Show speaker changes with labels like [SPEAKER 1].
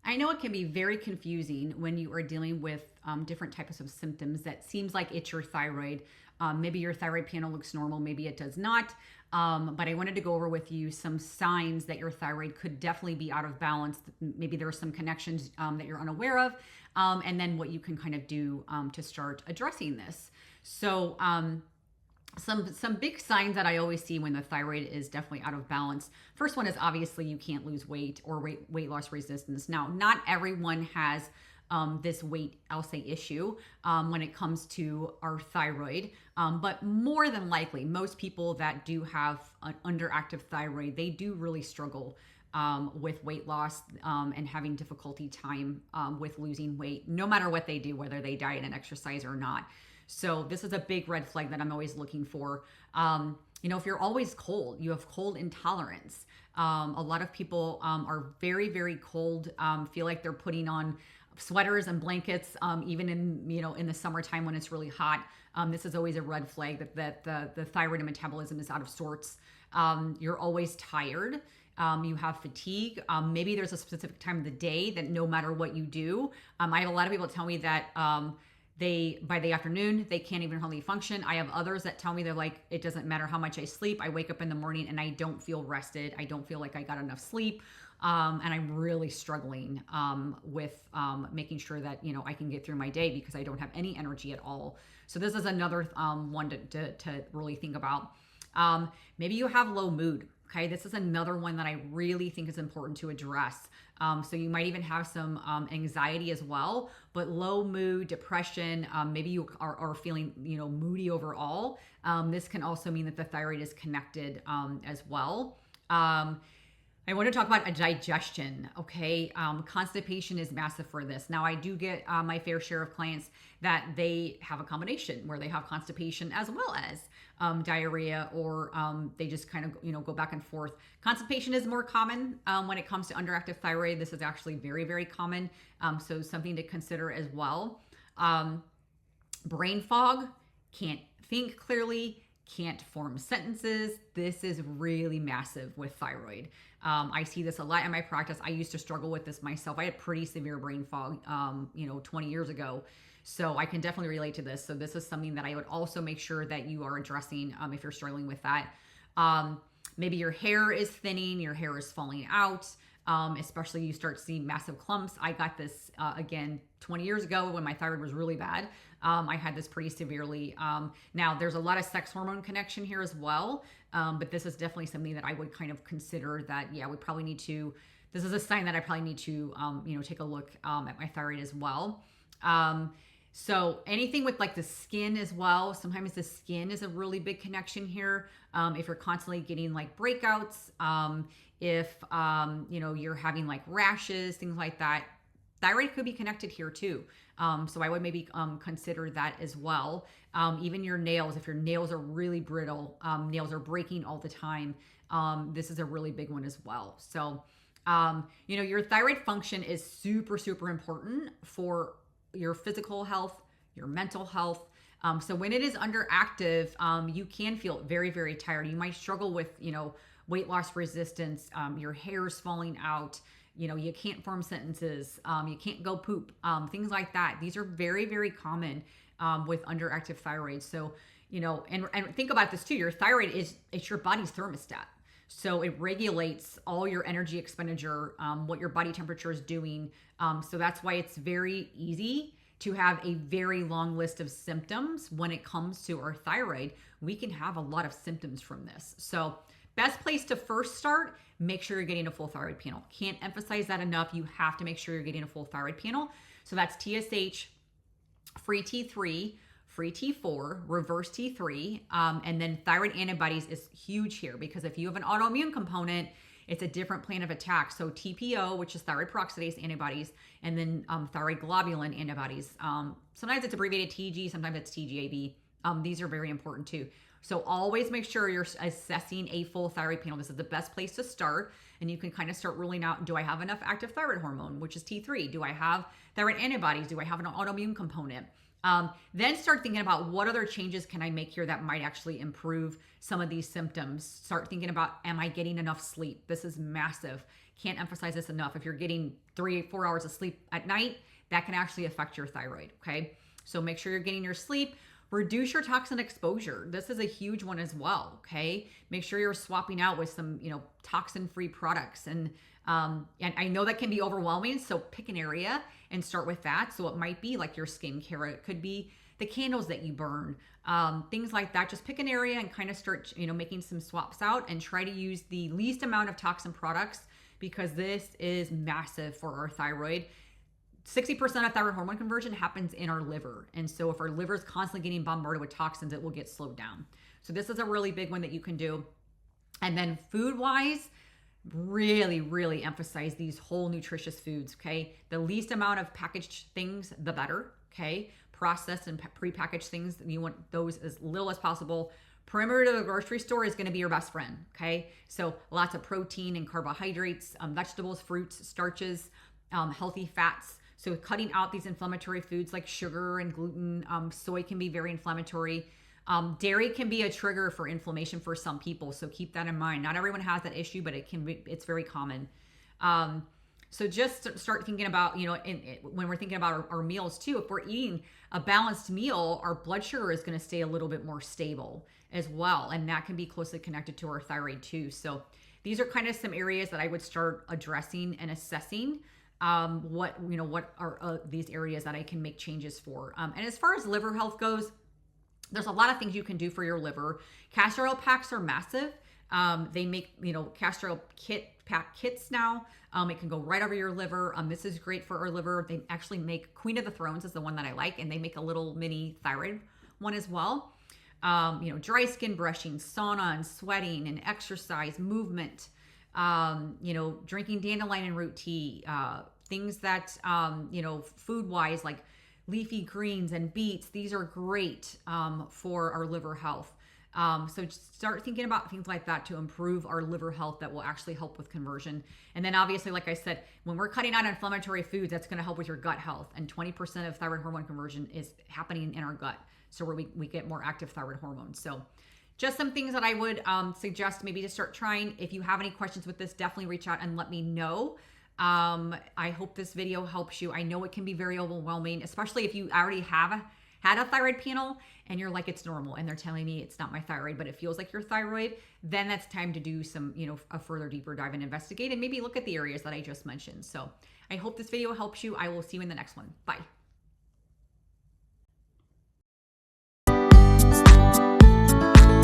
[SPEAKER 1] I know it can be very confusing when you are dealing with different types of symptoms that seems like it's your thyroid. Maybe your thyroid panel looks normal, maybe it does not. But I wanted to go over with you some signs that your thyroid could definitely be out of balance. Maybe there are some connections that you're unaware of, and then what you can kind of do to start addressing this. So, some big signs that I always see when the thyroid is definitely out of balance. First one is obviously you can't lose weight or weight loss resistance. Now, not everyone has this weight, I'll say, issue when it comes to our thyroid. But more than likely, most people that do have an underactive thyroid, they do really struggle with weight loss and having difficulty time with losing weight, no matter what they do, whether they diet and exercise or not. So this is a big red flag that I'm always looking for. If you're always cold, you have cold intolerance. A lot of people are very, very cold, feel like they're putting on sweaters and blankets, even in the summertime when it's really hot. This is always a red flag that the thyroid and metabolism is out of sorts. You're always tired. You have fatigue. Maybe there's a specific time of the day that no matter what you do, I have a lot of people tell me that by the afternoon, they can't even hardly function. I have others that tell me they're like, it doesn't matter how much I sleep. I wake up in the morning and I don't feel rested. I don't feel like I got enough sleep. And I'm really struggling with making sure that, I can get through my day because I don't have any energy at all. So this is another one to really think about. Maybe you have low mood. Okay, this is another one that I really think is important to address. So you might even have some anxiety as well, but low mood, depression, maybe you are feeling, moody overall. This can also mean that the thyroid is connected as well. I want to talk about a digestion. Okay. Constipation is massive for this. Now I do get my fair share of clients that they have a combination where they have constipation as well as diarrhea, or they just kind of, go back and forth. Constipation is more common when it comes to underactive thyroid. This is actually very, very common. So something to consider as well. Brain fog, can't think clearly, can't form sentences. This is really massive with thyroid. I see this a lot in my practice. I used to struggle with this myself. I had pretty severe brain fog, 20 years ago. So I can definitely relate to this. So this is something that I would also make sure that you are addressing if you're struggling with that. Maybe your hair is thinning, your hair is falling out. Especially you start seeing massive clumps. I got this again 20 years ago when my thyroid was really bad. I had this pretty severely. Now there's a lot of sex hormone connection here as well, but this is definitely something that I would kind of consider that, we probably need to, this is a sign that I probably need to, take a look at my thyroid as well. So anything with like the skin as well, sometimes the skin is a really big connection here. If you're constantly getting like breakouts, if, you're having like rashes, things like that, thyroid could be connected here too. So I would maybe consider that as well. Even your nails, if your nails are really brittle, nails are breaking all the time, this is a really big one as well. So, your thyroid function is super, super important for your physical health, your mental health. So when it is underactive, you can feel very, very tired. You might struggle with, weight loss resistance, your hair is falling out, you can't form sentences, you can't go poop, things like that. These are very, very common with underactive thyroid. So, and think about this too. Your thyroid it's your body's thermostat. So it regulates all your energy expenditure, what your body temperature is doing. So that's why it's very easy to have a very long list of symptoms when it comes to our thyroid. We can have a lot of symptoms from this. So best place to first start, make sure you're getting a full thyroid panel. Can't emphasize that enough. You have to make sure you're getting a full thyroid panel. So that's TSH, free T3, free T4, reverse T3, and then thyroid antibodies is huge here because if you have an autoimmune component, it's a different plan of attack. So TPO, which is thyroid peroxidase antibodies, and then thyroid globulin antibodies. Sometimes it's abbreviated TG, sometimes it's TGAB. These are very important too. So always make sure you're assessing a full thyroid panel. This is the best place to start. And you can kind of start ruling out, do I have enough active thyroid hormone, which is T3? Do I have thyroid antibodies? Do I have an autoimmune component? Then start thinking about what other changes can I make here that might actually improve some of these symptoms. Start thinking about, am I getting enough sleep? This is massive. Can't emphasize this enough. If you're getting 3-4 hours of sleep at night, that can actually affect your thyroid. Okay. So make sure you're getting your sleep. Reduce your toxin exposure. This is a huge one as well. Okay. Make sure you're swapping out with some, toxin-free products. And I know that can be overwhelming. So pick an area and start with that. So it might be like your skincare. It could be the candles that you burn, things like that. Just pick an area and kind of start, making some swaps out and try to use the least amount of toxin products, because this is massive for our thyroid. 60% of thyroid hormone conversion happens in our liver. And so if our liver is constantly getting bombarded with toxins, it will get slowed down. So this is a really big one that you can do. And then food-wise, really, really emphasize these whole nutritious foods, okay? The least amount of packaged things, the better, okay? Processed and prepackaged things, you want those as little as possible. Perimeter to the grocery store is going to be your best friend, okay? So lots of protein and carbohydrates, vegetables, fruits, starches, healthy fats. So cutting out these inflammatory foods like sugar and gluten. Soy can be very inflammatory. Dairy can be a trigger for inflammation for some people, so keep that in mind. Not everyone has that issue, but it's very common. So just start thinking about, when we're thinking about our meals too, if we're eating a balanced meal, our blood sugar is going to stay a little bit more stable as well. And that can be closely connected to our thyroid too. So these are kind of some areas that I would start addressing and assessing. What are these areas that I can make changes for. And as far as liver health goes, there's a lot of things you can do for your liver. Castor oil packs are massive. They make, castor oil pack kits now. It can go right over your liver. This is great for our liver. They actually make Queen of the Thrones is the one that I like, and they make a little mini thyroid one as well. Dry skin brushing, sauna and sweating and exercise, movement, drinking dandelion root tea, things that, food wise, like leafy greens and beets. These are great for our liver health. So just start thinking about things like that to improve our liver health that will actually help with conversion. And then obviously, like I said, when we're cutting out inflammatory foods, that's going to help with your gut health. And 20% of thyroid hormone conversion is happening in our gut. So where we get more active thyroid hormones. So just some things that I would suggest maybe to start trying. If you have any questions with this, definitely reach out and let me know. I hope this video helps you. I know it can be very overwhelming, especially if you already have had a thyroid panel and you're like, it's normal, and they're telling me it's not my thyroid, but it feels like your thyroid. Then that's time to do some, a further deeper dive and investigate and maybe look at the areas that I just mentioned. So I hope this video helps you. I will see you in the next one. Bye.